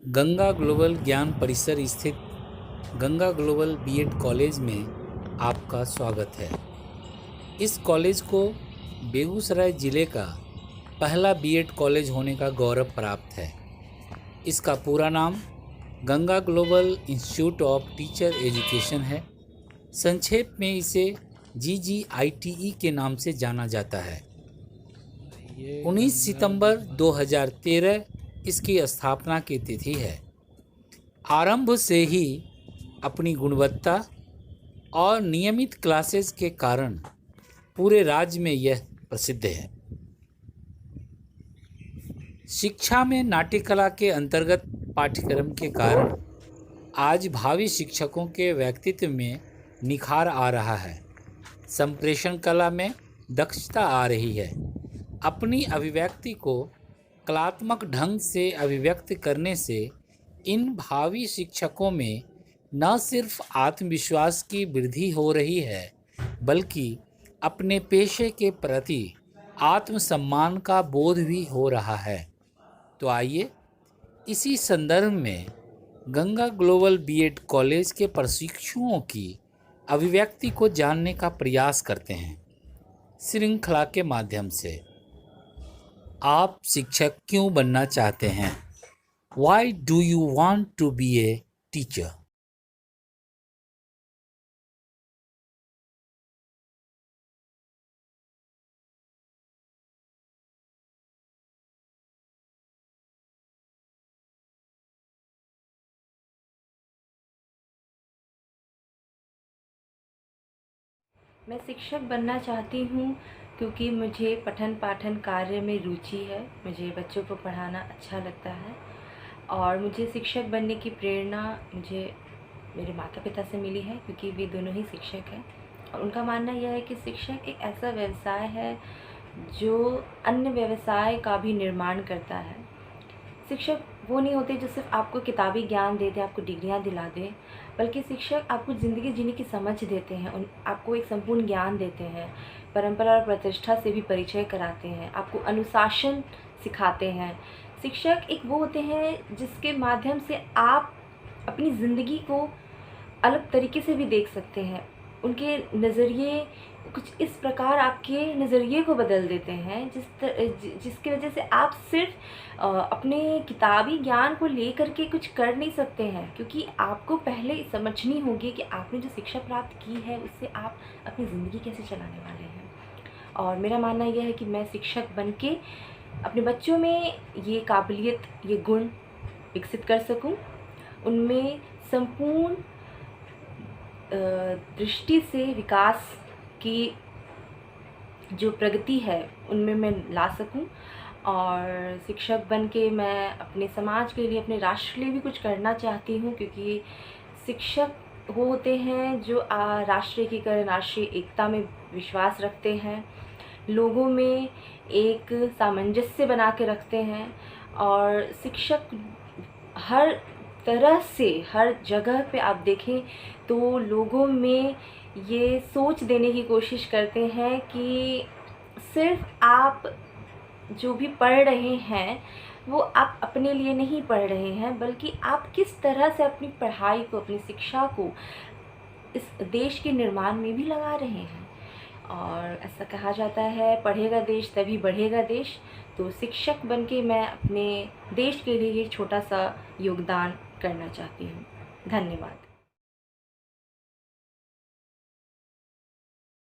Ganga global ज्ञान परिसर स्थित गंगा ग्लोबल बीएड कॉलेज में आपका स्वागत है। इस कॉलेज को बेगूसराय ज़िले का पहला बीएड कॉलेज होने का गौरव प्राप्त है। इसका पूरा नाम Ganga global institute of teacher education है। संक्षेप में इसे GGITE के नाम से जाना जाता है। 19 सितंबर 2013 इसकी स्थापना की तिथि है। आरंभ से ही अपनी गुणवत्ता और नियमित क्लासेस के कारण पूरे राज्य में यह प्रसिद्ध है। शिक्षा में नाट्यकला के अंतर्गत पाठ्यक्रम के कारण आज भावी शिक्षकों के व्यक्तित्व में निखार आ रहा है। संप्रेषण कला में दक्षता आ रही है। अपनी अभिव्यक्ति को कलात्मक ढंग से अभिव्यक्त करने से इन भावी शिक्षकों में न सिर्फ आत्मविश्वास की वृद्धि हो रही है, बल्कि अपने पेशे के प्रति आत्मसम्मान का बोध भी हो रहा है। तो आइए इसी संदर्भ में गंगा ग्लोबल बीएड कॉलेज के प्रशिक्षुओं की अभिव्यक्ति को जानने का प्रयास करते हैं। श्रृंखला के माध्यम से आप शिक्षक क्यों बनना चाहते हैं? Why do you want to be a teacher? मैं शिक्षक बनना चाहती हूँ क्योंकि मुझे पठन पाठन कार्य में रुचि है। मुझे बच्चों को पढ़ाना अच्छा लगता है और मुझे शिक्षक बनने की प्रेरणा मुझे मेरे माता पिता से मिली है, क्योंकि वे दोनों ही शिक्षक हैं। और उनका मानना यह है कि शिक्षक एक ऐसा व्यवसाय है जो अन्य व्यवसाय का भी निर्माण करता है। शिक्षक वो नहीं होते जो सिर्फ आपको किताबी ज्ञान दे दें, आपको डिग्रियां दिला दें, बल्कि शिक्षक आपको ज़िंदगी जीने की समझ देते हैं, आपको एक संपूर्ण ज्ञान देते हैं, परंपरा और प्रतिष्ठा से भी परिचय कराते हैं, आपको अनुशासन सिखाते हैं। शिक्षक एक वो होते हैं जिसके माध्यम से आप अपनी ज़िंदगी को अलग तरीके से भी देख सकते हैं। उनके नज़रिए कुछ इस प्रकार आपके नज़रिए को बदल देते हैं जिसकी वजह से आप सिर्फ अपने किताबी ज्ञान को लेकर के कुछ कर नहीं सकते हैं, क्योंकि आपको पहले समझनी होगी कि आपने जो शिक्षा प्राप्त की है उससे आप अपनी ज़िंदगी कैसे चलाने वाले हैं। और मेरा मानना यह है कि मैं शिक्षक बन के अपने बच्चों में ये काबिलियत, ये गुण विकसित कर सकूं, उनमें संपूर्ण दृष्टि से विकास की जो प्रगति है उनमें मैं ला सकूं। और शिक्षक बन के मैं अपने समाज के लिए, अपने राष्ट्र के लिए भी कुछ करना चाहती हूं, क्योंकि शिक्षक वो होते हैं जो राष्ट्र एकीकरण, राष्ट्रीय एकता में विश्वास रखते हैं, लोगों में एक सामंजस्य बना के रखते हैं। और शिक्षक हर तरह से, हर जगह पे आप देखें तो लोगों में ये सोच देने की कोशिश करते हैं कि सिर्फ आप जो भी पढ़ रहे हैं वो आप अपने लिए नहीं पढ़ रहे हैं, बल्कि आप किस तरह से अपनी पढ़ाई को, अपनी शिक्षा को इस देश के निर्माण में भी लगा रहे हैं। और ऐसा कहा जाता है, पढ़ेगा देश तभी बढ़ेगा देश। तो शिक्षक बन के मैं अपने देश के लिए ये छोटा सा योगदान करना चाहती हूँ। धन्यवाद।